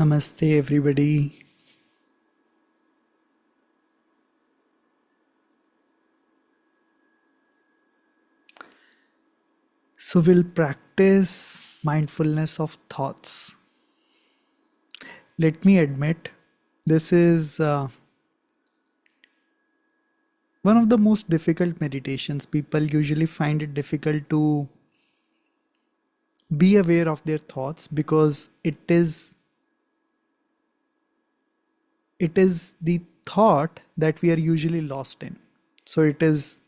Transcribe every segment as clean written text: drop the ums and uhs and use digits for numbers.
Namaste, everybody. So, we'll practice mindfulness of thoughts. Let me admit, this is one of the most difficult meditations. People usually find it difficult to be aware of their thoughts because it is the thought that we are usually lost in. So, it is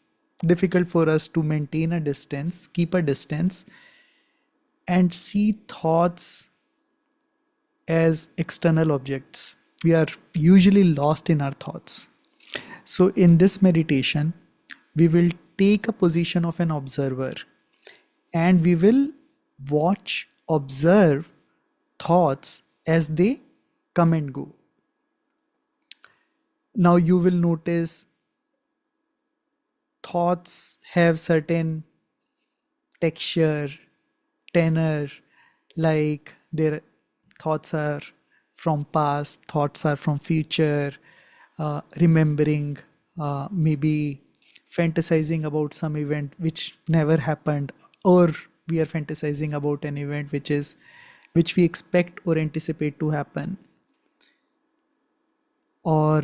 difficult for us to maintain a distance, keep a distance, and see thoughts as external objects. We are usually lost in our thoughts. So, in this meditation, we will take a position of an observer and we will observe thoughts as they come and go. Now, you will notice thoughts have certain texture, tenor, like their thoughts are from past, thoughts are from future, remembering, maybe fantasizing about some event which never happened, or we are fantasizing about an event which we expect or anticipate to happen, or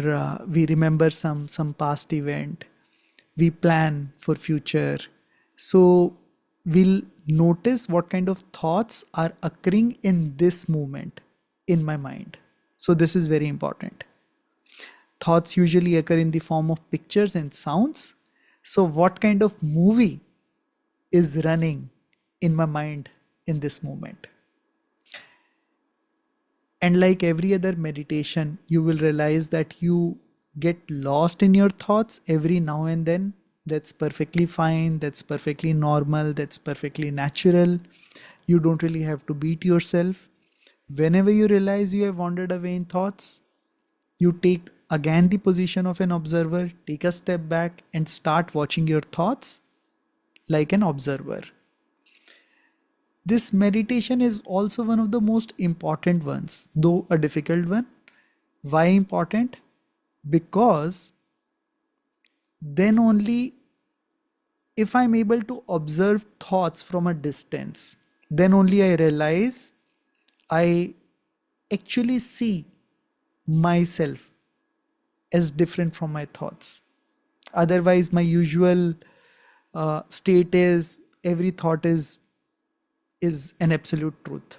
we remember some past event, we plan for future. So we'll notice what kind of thoughts are occurring in this moment in my mind. So this is very important. Thoughts usually occur in the form of pictures and sounds. So what kind of movie is running in my mind in this moment? And like every other meditation, you will realize that you get lost in your thoughts every now and then. That's perfectly fine. That's perfectly normal. That's perfectly natural. You don't really have to beat yourself. Whenever you realize you have wandered away in thoughts, you take again the position of an observer, take a step back, and start watching your thoughts like an observer. This meditation is also one of the most important ones, though a difficult one. Why important? Because then only if I'm able to observe thoughts from a distance, then only I realize I actually see myself as different from my thoughts. Otherwise, my usual state is every thought is an absolute truth.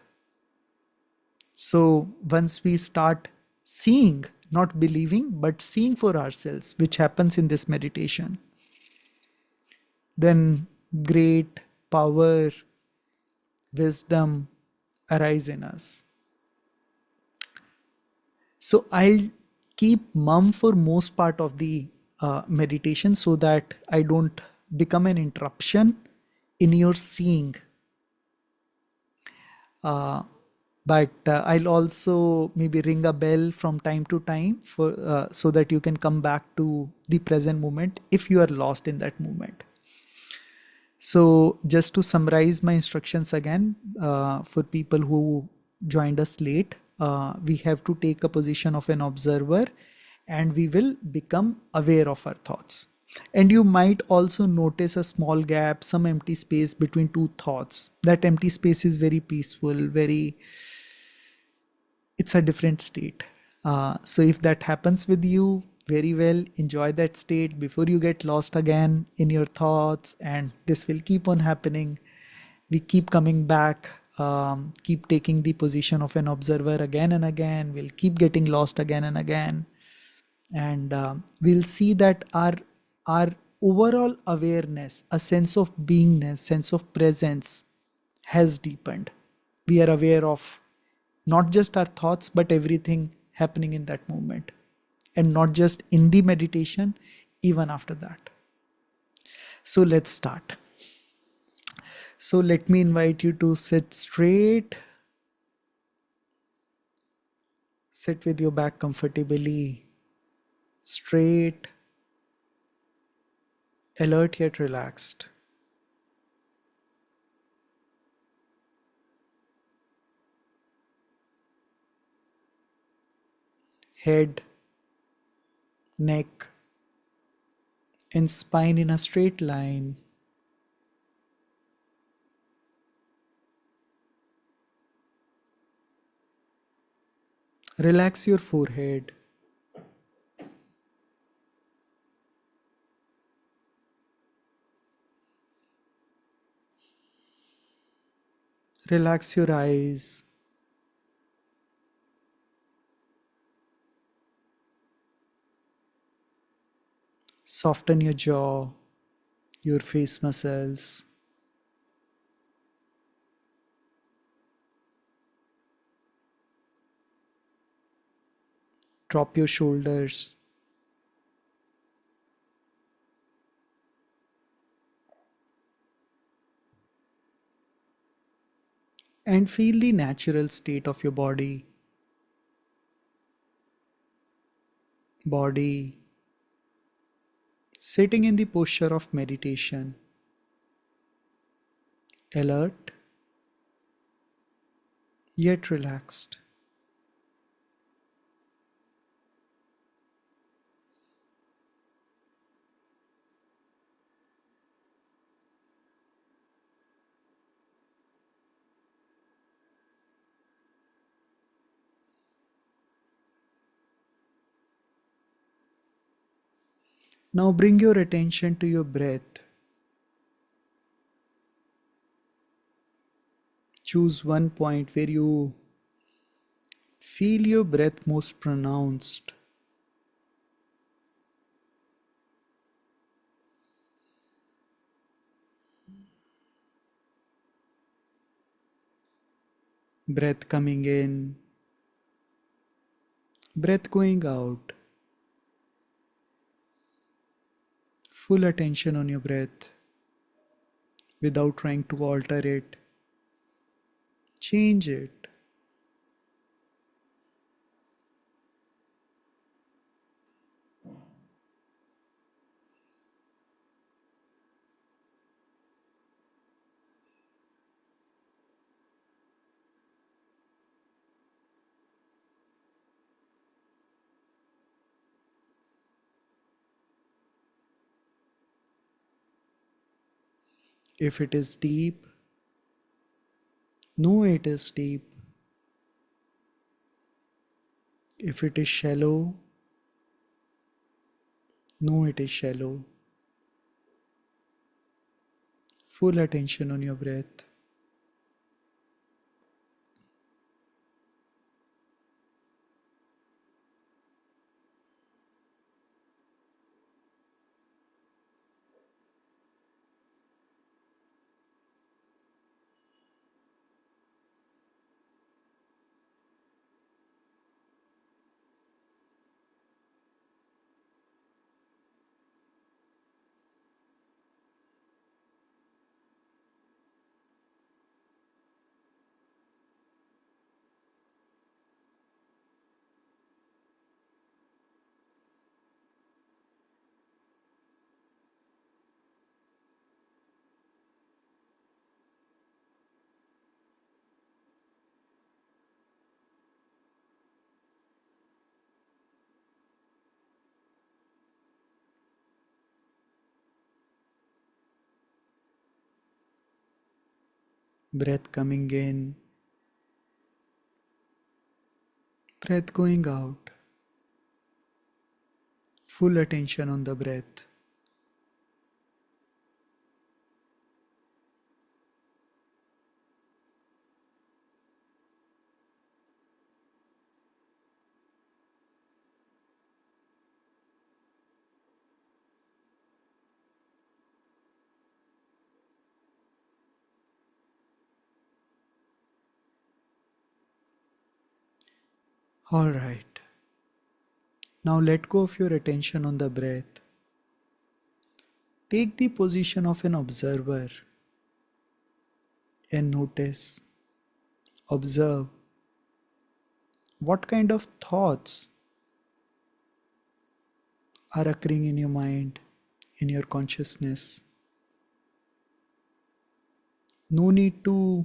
So once we start seeing, not believing, but seeing for ourselves, which happens in this meditation, then great power, wisdom arise in us. So I'll keep mum for most part of the meditation so that I don't become an interruption in your seeing. Uh, but I'll also maybe ring a bell from time to time for so that you can come back to the present moment if you are lost in that moment. So just to summarize my instructions again, for people who joined us late, we have to take a position of an observer and we will become aware of our thoughts. And you might also notice a small gap, some empty space between two thoughts. That empty space is very peaceful, it's a different state. So if that happens with you, very well, enjoy that state before you get lost again in your thoughts, and this will keep on happening. We keep coming back, keep taking the position of an observer again and again. We'll keep getting lost again and again, and we'll see that our overall awareness, a sense of beingness, sense of presence has deepened. We are aware of not just our thoughts, but everything happening in that moment. And not just in the meditation, even after that. So let's start. So let me invite you to sit straight. Sit with your back comfortably straight, alert yet relaxed. head, neck, and spine in a straight line. Relax your forehead. Relax your eyes. Soften your jaw, your face muscles. Drop your shoulders. And feel the natural state of your body sitting in the posture of meditation, alert yet relaxed. Now bring your attention to your breath. Choose one point where you feel your breath most pronounced. Breath coming in, breath going out. Full attention on your breath without trying to alter it, change it. If it is deep, know it is deep. If it is shallow, know it is shallow. Full attention on your breath. Breath coming in, breath going out. Full attention on the breath. Alright. Now let go of your attention on the breath. Take the position of an observer and notice, observe what kind of thoughts are occurring in your mind, in your consciousness. No need to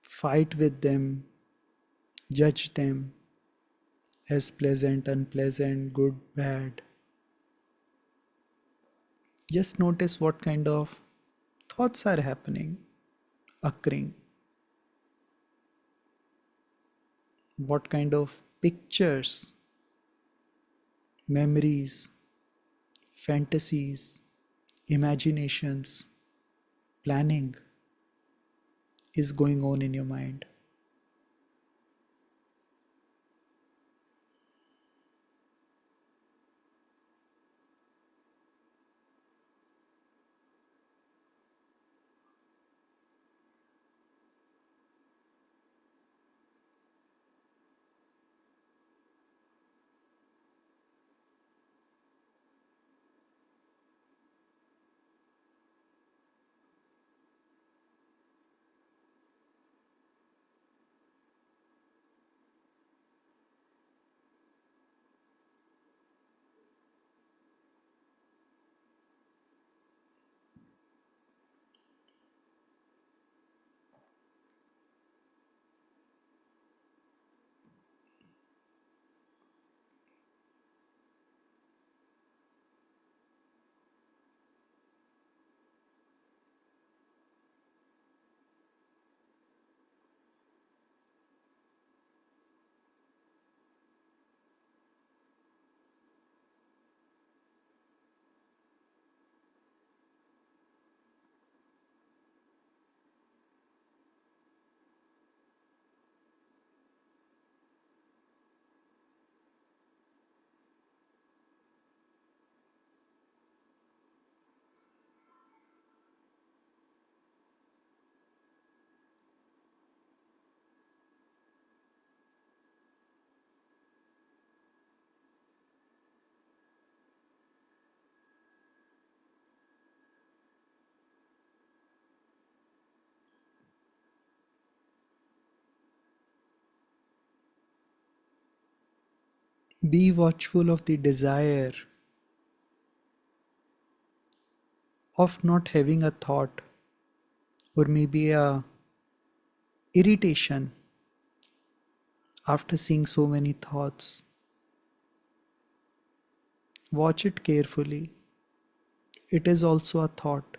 fight with them, judge them, as pleasant, unpleasant, good, bad. Just notice what kind of thoughts are happening, occurring, what kind of pictures, memories, fantasies, imaginations, planning is going on in your mind. Be watchful of the desire of not having a thought or maybe a irritation after seeing so many thoughts. Watch it carefully. It is also a thought.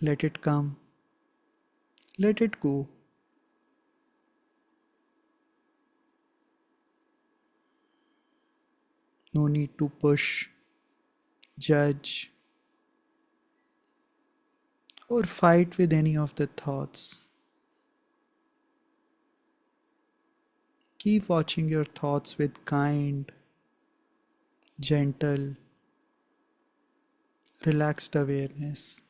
Let it come. Let it go. No need to push, judge, or fight with any of the thoughts. Keep watching your thoughts with kind, gentle, relaxed awareness.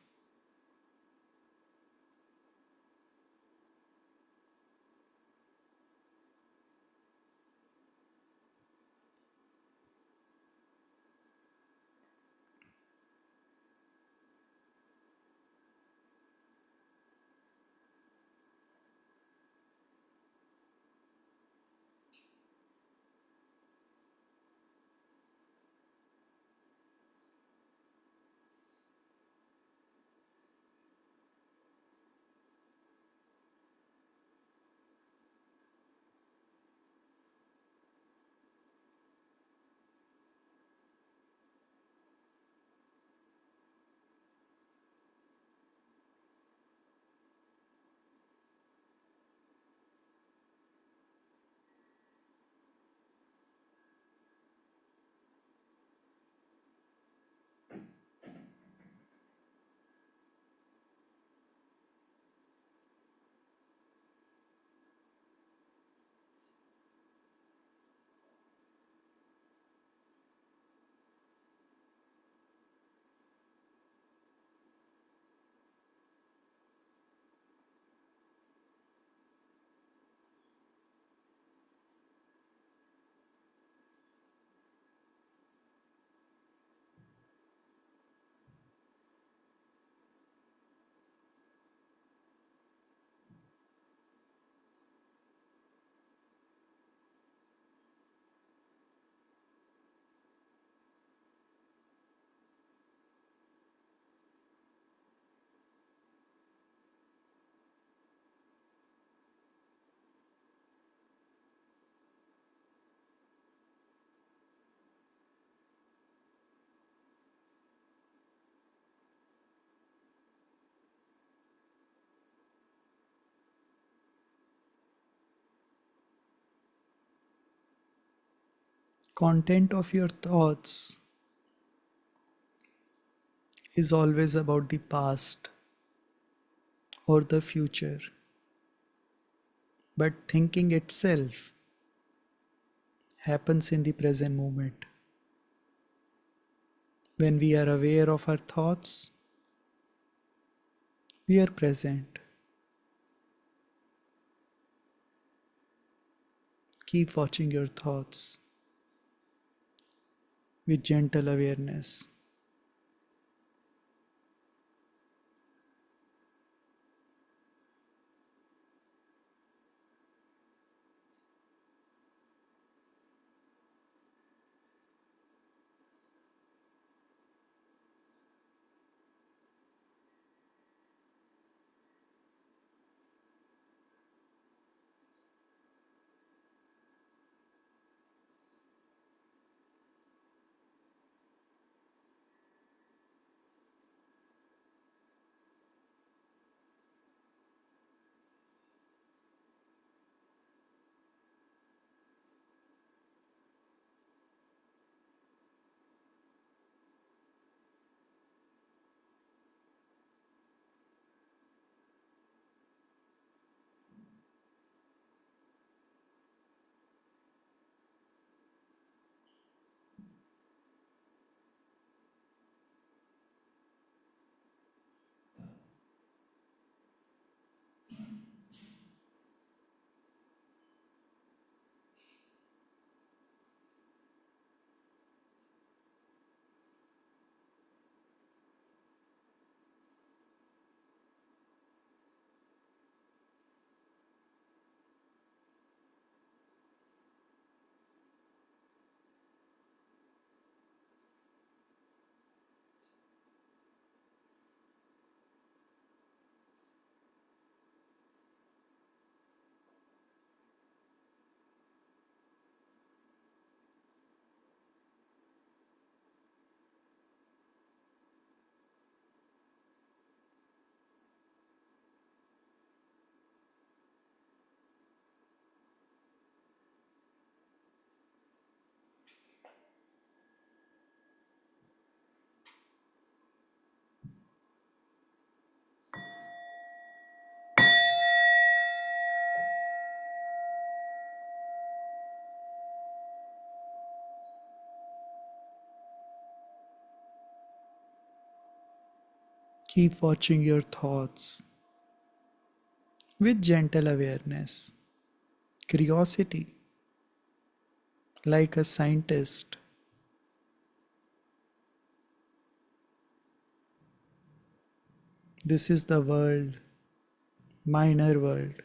Content of your thoughts is always about the past or the future, but thinking itself happens in the present moment. When we are aware of our thoughts, we are present. Keep watching your thoughts with gentle awareness. Keep watching your thoughts with gentle awareness. Curiosity, like a scientist. This is the world, my inner world.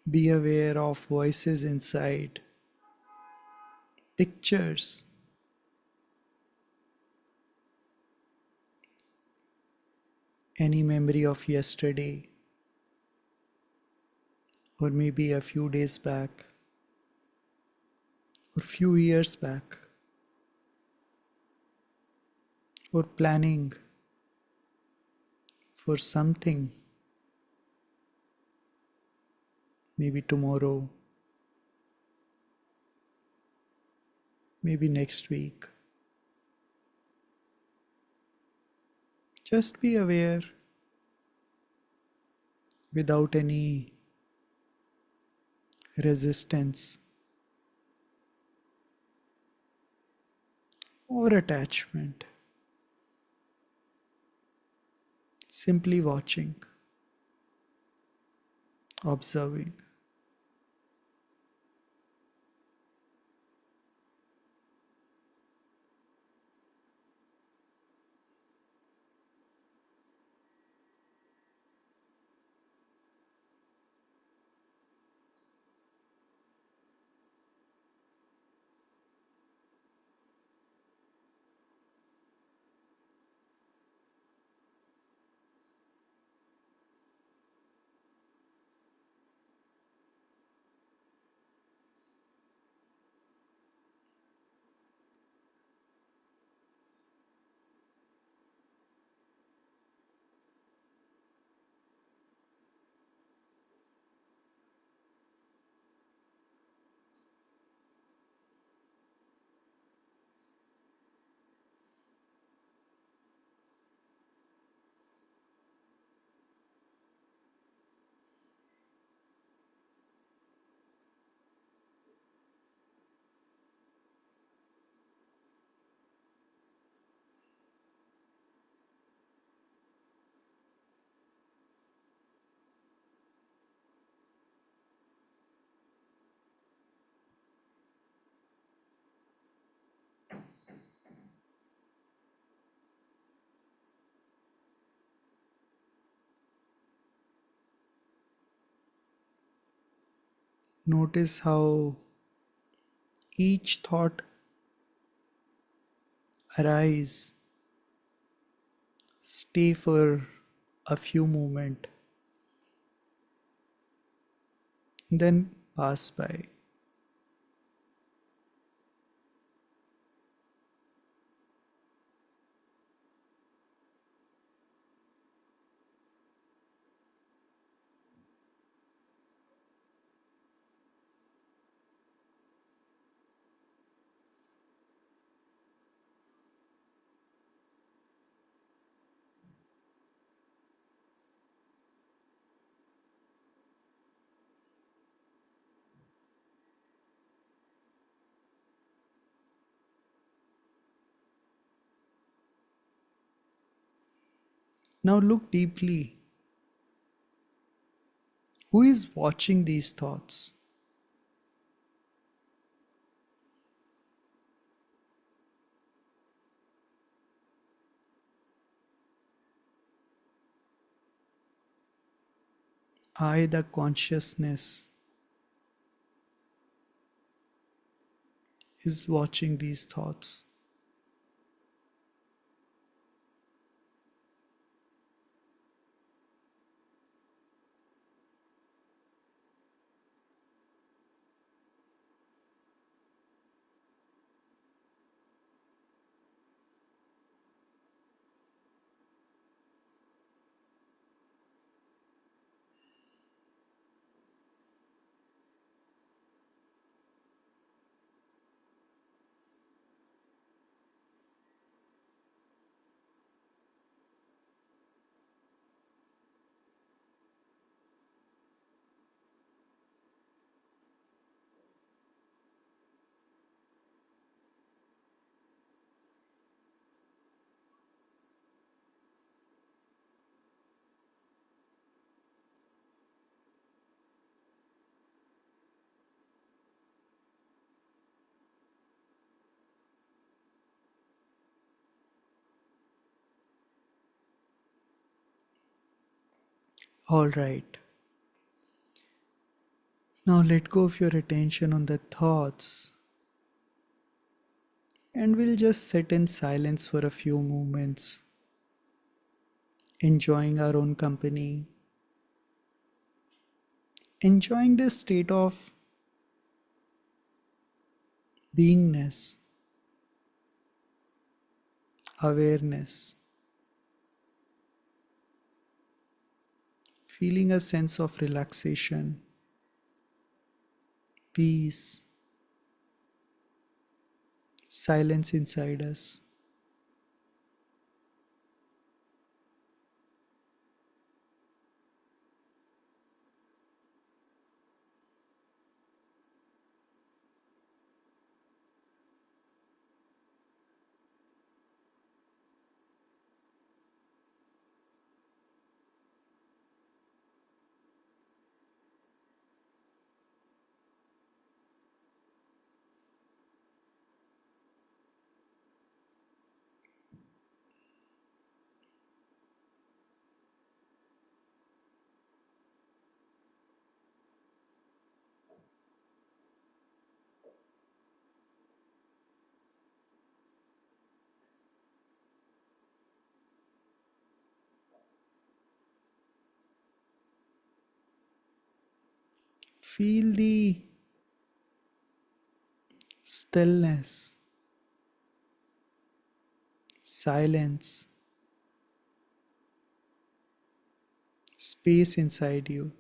Be aware of voices inside, pictures, any memory of yesterday, or maybe a few days back, or few years back, or planning for something, maybe tomorrow, maybe next week. Just be aware without any resistance, or attachment. Simply watching, observing. Notice how each thought arise, stay for a few moments, then pass by. Now look deeply. Who is watching these thoughts? I, the consciousness, is watching these thoughts. All right. Now let go of your attention on the thoughts and we'll just sit in silence for a few moments, enjoying our own company, enjoying this state of beingness, awareness, feeling a sense of relaxation, peace, silence inside us. Feel the stillness, silence, space inside you.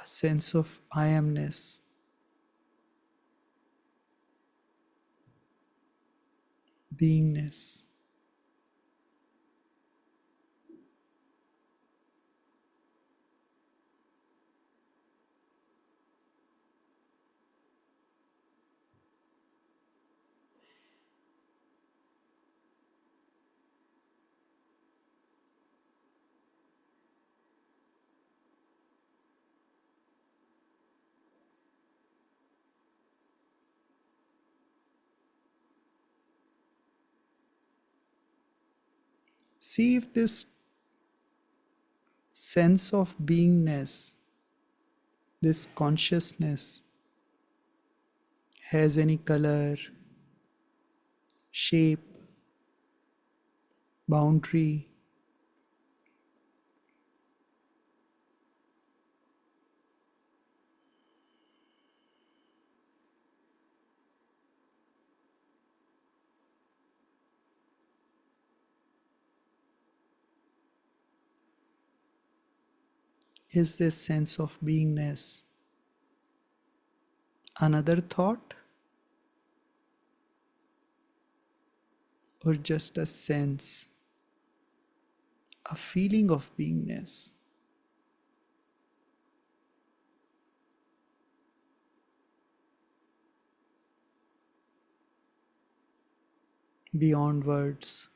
A sense of I amness, beingness. See if this sense of beingness, this consciousness, has any color, shape, boundary. Is this sense of beingness another thought or just a sense, a feeling of beingness beyond words,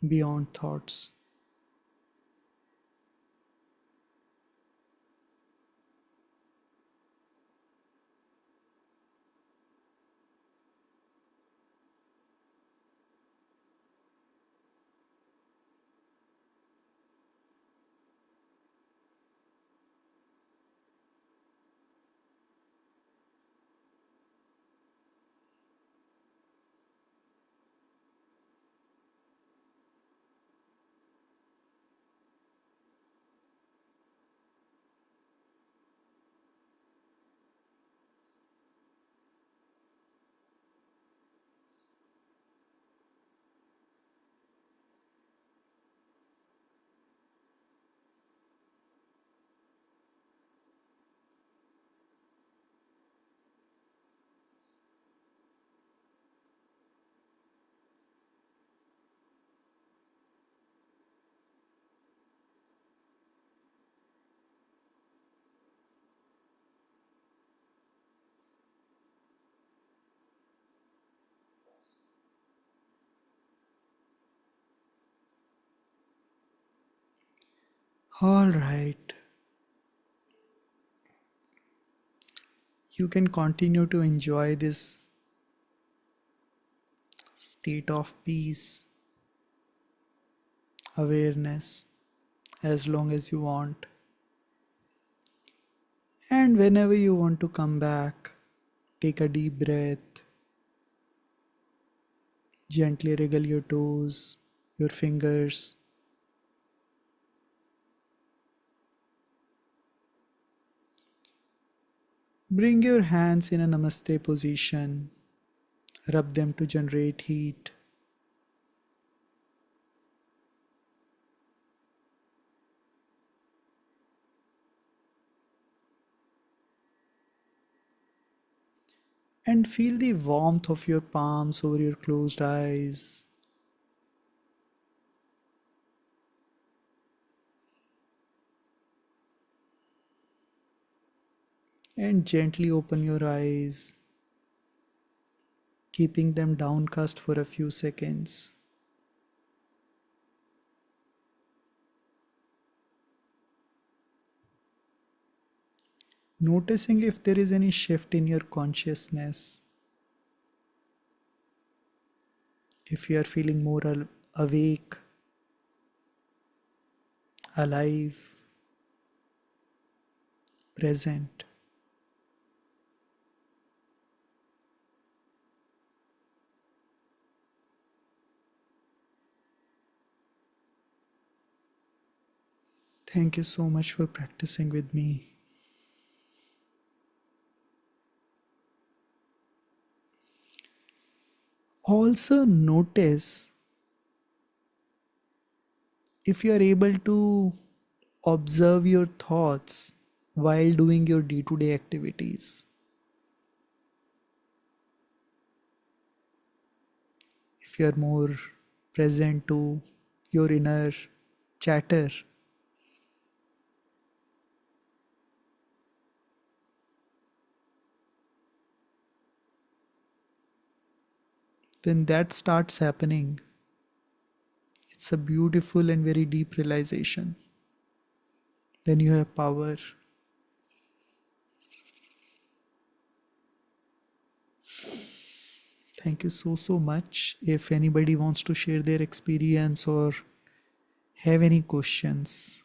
beyond thoughts? All right, you can continue to enjoy this state of peace, awareness as long as you want. And whenever you want to come back, take a deep breath, gently wriggle your toes, your fingers. Bring your hands in a namaste position, rub them to generate heat. And feel the warmth of your palms over your closed eyes. And gently open your eyes, keeping them downcast for a few seconds. Noticing if there is any shift in your consciousness, if you are feeling more awake, alive, present. Thank you so much for practicing with me. Also, notice if you are able to observe your thoughts while doing your day to day activities. If you are more present to your inner chatter, when that starts happening, it's a beautiful and very deep realization. Then you have power. Thank you so much. If anybody wants to share their experience or have any questions,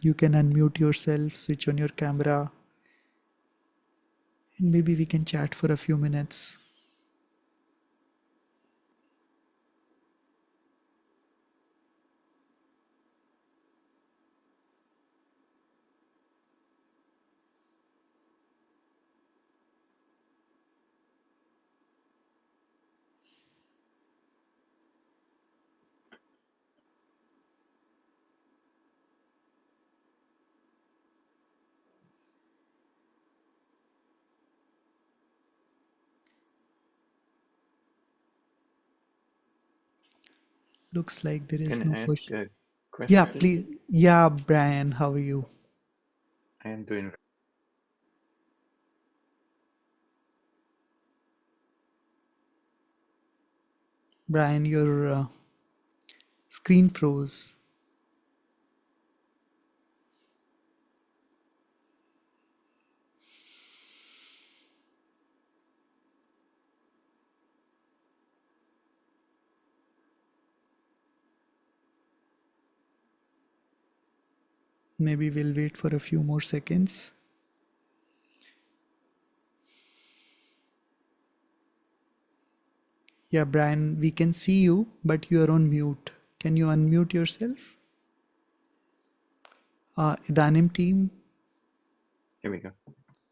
you can unmute yourself, switch on your camera, and maybe we can chat for a few minutes. Looks like there is Can no I ask question. a Yeah, question? please. Yeah, Brian, how are you? I am doing. Brian, your screen froze. Maybe we'll wait for a few more seconds. Yeah, Brian, we can see you, but you are on mute. Can you unmute yourself? Idanim team? Here we go.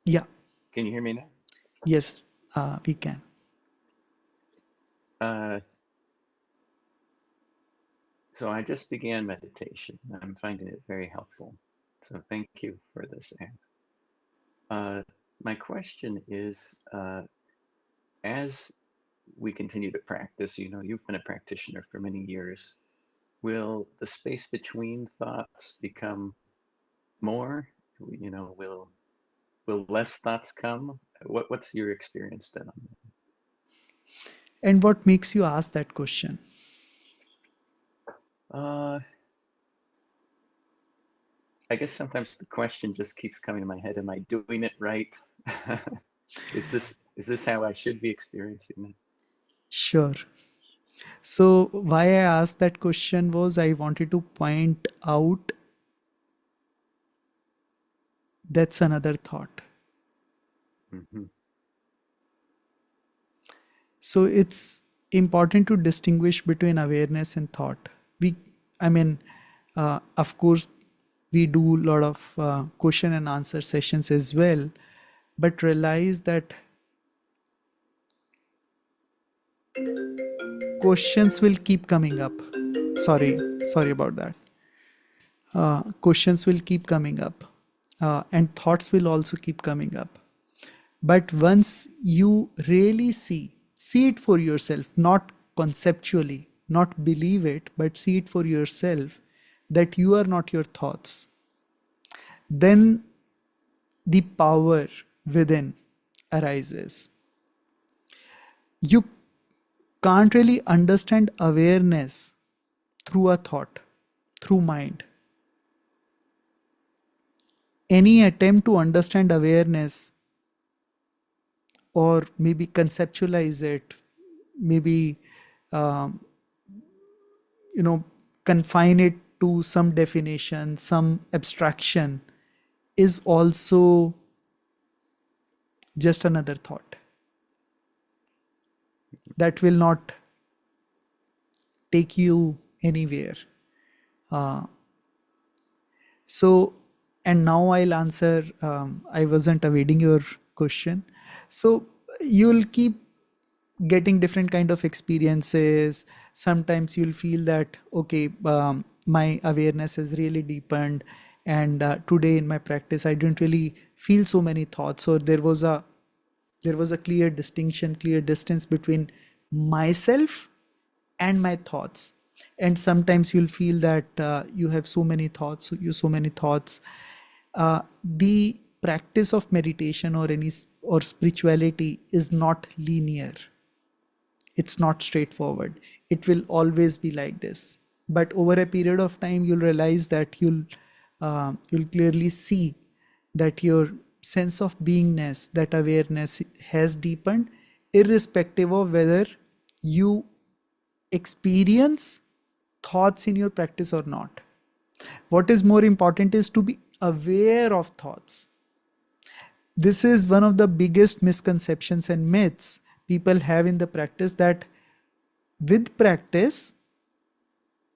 Yeah, Can you hear me now? yes, we can. Uh, so I just began meditation. I'm finding it very helpful. So thank you for this app. My question is, as we continue to practice, you've been a practitioner for many years. Will the space between thoughts become more? Will less thoughts come? What's your experience been on And what makes you ask that question? that? I guess sometimes the question just keeps coming to my head. Am I doing it right? Is this how I should be experiencing it? Sure. So, why I asked that question was I wanted to point out that's another thought. Mm-hmm. So, it's important to distinguish between awareness and thought. We, I mean, of course, we do a lot of question and answer sessions as well, but realize that questions will keep coming up. Sorry about that. Questions will keep coming up, and thoughts will also keep coming up. But once you really see it for yourself, not conceptually, not believe it, but see it for yourself that you are not your thoughts, then the power within arises. You can't really understand awareness through a thought, through mind. Any attempt to understand awareness or maybe conceptualize it, maybe um, you know confine it to some definition, some abstraction, is also just another thought that will not take you anywhere. Uh, so, and now I'll answer. I wasn't awaiting your question. So, you'll keep getting different kind of experiences. Sometimes you'll feel that, okay, my awareness has really deepened, and today in my practice I didn't really feel so many thoughts, or there was a clear distinction, clear distance between myself and my thoughts. And sometimes you'll feel that you have so many thoughts. The practice of meditation or or spirituality is not linear. It's not straightforward. It will always be like this. But over a period of time, you'll realize that you'll clearly see that your sense of beingness, that awareness has deepened, irrespective of whether you experience thoughts in your practice or not. What is more important is to be aware of thoughts. This is one of the biggest misconceptions and myths people have in the practice, that with practice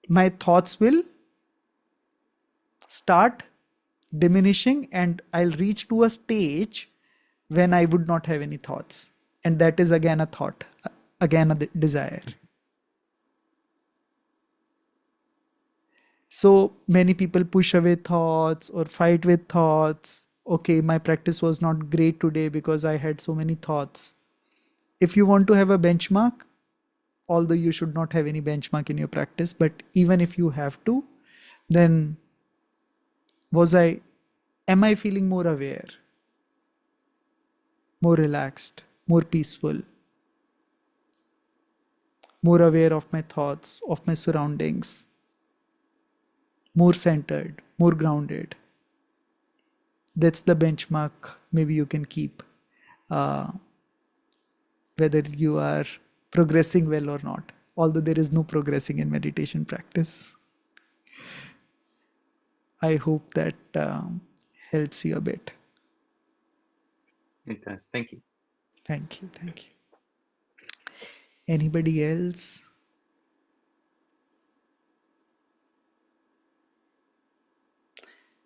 my thoughts will start diminishing and I'll reach to a stage when I would not have any thoughts. And that is again a thought, again a desire. So many people push away thoughts or fight with thoughts. Okay, my practice was not great today because I had so many thoughts. If you want to have a benchmark, although you should not have any benchmark in your practice, but even if you have to, then was I, am I feeling more aware, more relaxed, more peaceful, more aware of my thoughts, of my surroundings, more centered, more grounded? That's the benchmark maybe you can keep, uh, whether you are progressing well or not. Although there is no progressing in meditation practice. I hope that helps you a bit. It does. Thank you. Thank you. Thank you. Anybody else?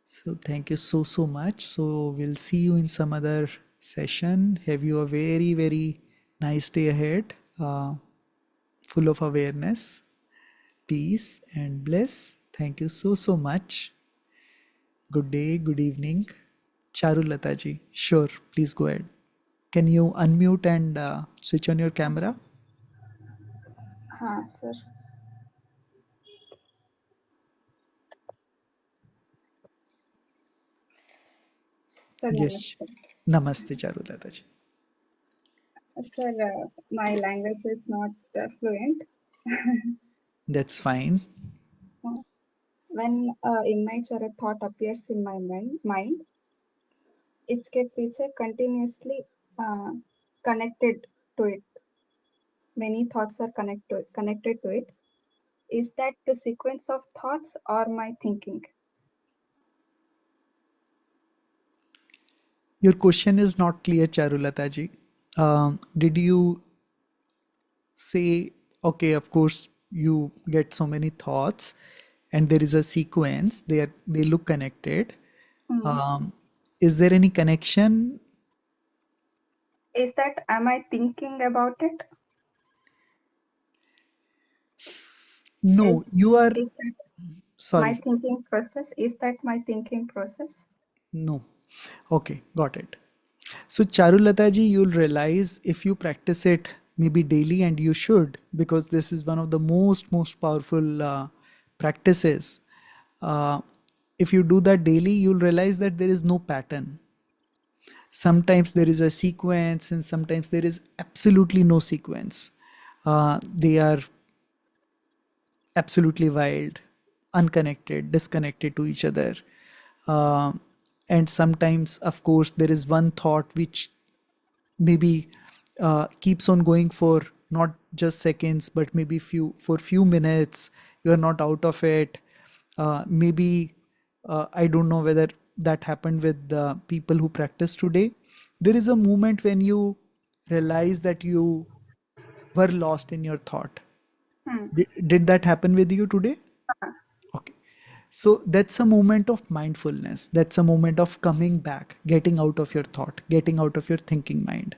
So thank you so much. So we'll see you in some other session. Have you a very nice day ahead, full of awareness, peace, and bliss. Thank you so much. Good day, good evening. Charulata ji, sure, please go ahead. Can you unmute and switch on your camera? हाँ sir sir Yes. नमस्ते Namaste, Charulata ji. sir my language is not fluent That's fine. when image or a thought appears in my mind इसके पीछे continuously uh, connected to it many thoughts are connected to it is that the sequence of thoughts or my thinking Your question is not clear, Charulata ji. Did you say, okay, of course, you get so many thoughts and there is a sequence, they look connected. Hmm. Is there any connection? Is that am I thinking about it is, No, you are, is that my sorry, thinking process is that my thinking process no. Okay, got it. So, Charulata ji, you'll realize if you practice it maybe daily, and you should, because this is one of the most powerful practices. Uh, if you do that daily, you'll realize that there is no pattern. Sometimes there is a sequence, and sometimes there is absolutely no sequence. They are absolutely wild, unconnected, disconnected to each other. Uh, and sometimes, of course, there is one thought which maybe keeps on going for not just seconds, but maybe few minutes. You are not out of it. Maybe I don't know whether that happened with the people who practice today. There is a moment when you realize that you were lost in your thought. Hmm. Did that happen with you today? Ah, Okay. So that's a moment of mindfulness. That's a moment of coming back, getting out of your thought, getting out of your thinking mind.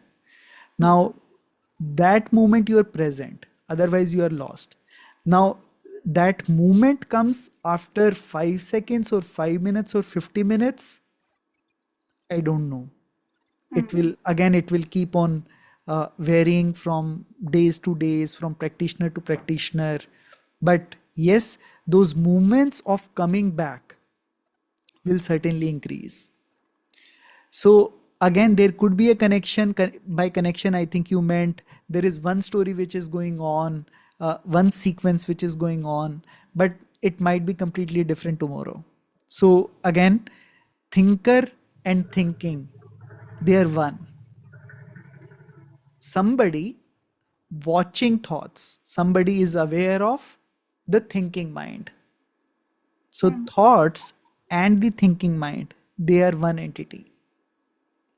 hmm. Now, that moment you are present, otherwise, you are lost. Now, that moment comes after 5 seconds or 5 minutes or 50 minutes. I don't know. It Hmm. will, again, it will keep on varying from days to days, from practitioner to practitioner. But yes, those moments of coming back will certainly increase. So again, there could be a connection. By connection, I think you meant there is one story which is going on, one sequence which is going on, but it might be completely different tomorrow. So again, thinker and thinking, they are one. Somebody watching thoughts, somebody is aware of the thinking mind. So Hmm. thoughts and the thinking mind, they are one entity.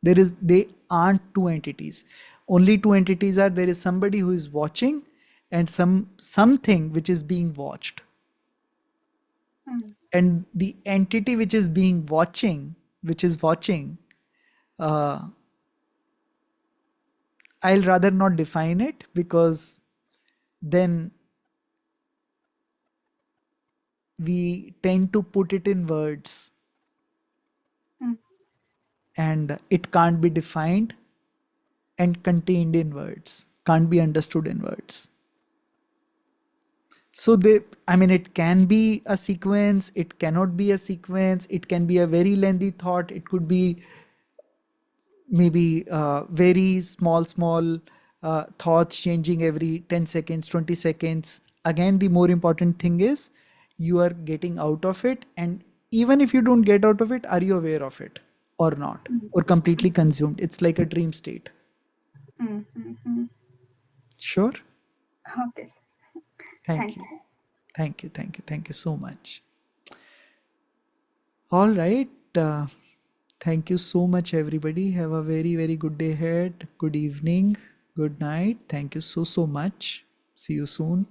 They aren't two entities. Only two entities are, there is somebody who is watching and something which is being watched. Hmm. And the entity which is being watching, uh, I'll rather not define it, because then we tend to put it in words, Hmm. and it can't be defined and contained in words, can't be understood in words. So they, I mean, it can be a sequence, it cannot be a sequence, it can be a very lengthy thought, it could be maybe very small thoughts changing every 10 seconds, 20 seconds. Again, the more important thing is you are getting out of it. And even if you don't get out of it, are you aware of it or not, Hmm. or completely consumed? It's like a dream state. Hmm. Hmm. Hmm. Sure. Okay, sir. Thank Thank you. you. Thank you. Thank you. Thank you so much. All right. Thank you so much, everybody. Have a very, very good day ahead. Good evening. Good night. Thank you so, so much. See you soon.